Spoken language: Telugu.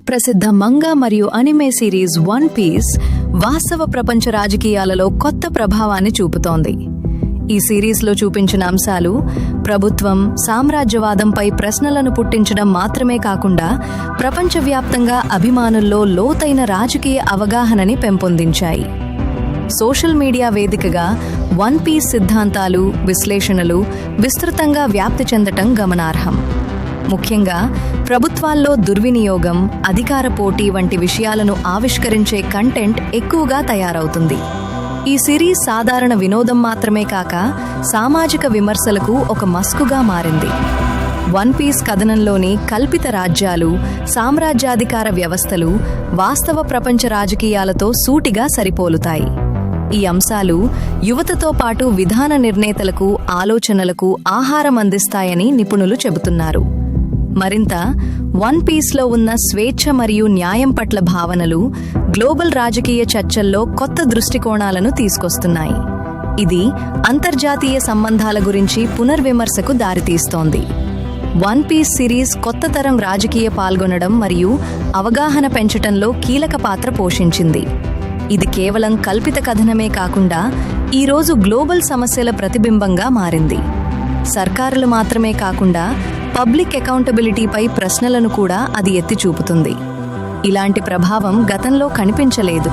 ప్రసిద్ధ మంగా మరియు అనిమే సిరీస్ వన్ పీస్ వాస్తవ ప్రపంచ రాజకీయాలలో కొత్త ప్రభావాన్ని చూపుతోంది. ఈ సిరీస్లో చూపించిన అంశాలు ప్రభుత్వం, సామ్రాజ్యవాదంపై ప్రశ్నలను పుట్టించడం మాత్రమే కాకుండా ప్రపంచవ్యాప్తంగా అభిమానుల్లో లోతైన రాజకీయ అవగాహనని పెంపొందించాయి. సోషల్ మీడియా వేదికగా వన్ పీస్ సిద్ధాంతాలు, విశ్లేషణలు విస్తృతంగా వ్యాప్తి చెందటం గమనార్హం. ముఖ్యంగా ప్రభుత్వాల్లో దుర్వినియోగం, అధికార పోటీ వంటి విషయాలను ఆవిష్కరించే కంటెంట్ ఎక్కువగా తయారవుతుంది. ఈ సిరీస్ సాధారణ వినోదం మాత్రమే కాక సామాజిక విమర్శలకు ఒక మస్కుగా మారింది. వన్ పీస్ కథనంలోని కల్పిత రాజ్యాలు, సామ్రాజ్యాధికార వ్యవస్థలు వాస్తవ ప్రపంచ రాజకీయాలతో సూటిగా సరిపోలుతాయి. ఈ అంశాలు యువతతో పాటు విధాన నిర్ణేతలకు, ఆలోచనలకు ఆహారం అందిస్తాయని నిపుణులు చెబుతున్నారు. మరింత వన్ పీస్లో ఉన్న స్వేచ్ఛ మరియు న్యాయం పట్ల భావనలు గ్లోబల్ రాజకీయ చర్చల్లో కొత్త దృష్టికోణాలను తీసుకొస్తున్నాయి. ఇది అంతర్జాతీయ సంబంధాల గురించి పునర్విమర్శకు దారితీస్తోంది. వన్ పీస్ సిరీస్ కొత్త తరం రాజకీయ పాల్గొనడం మరియు అవగాహన పెంచటంలో కీలక పాత్ర పోషించింది. ఇది కేవలం కల్పిత కథనమే కాకుండా ఈరోజు గ్లోబల్ సమస్యల ప్రతిబింబంగా మారింది. సర్కారులు మాత్రమే కాకుండా పబ్లిక్ అకౌంటబిలిటీపై ప్రశ్నలను కూడా అది ఎత్తి చూపుతుంది. ఇలాంటి ప్రభావం గతంలో కనిపించలేదు.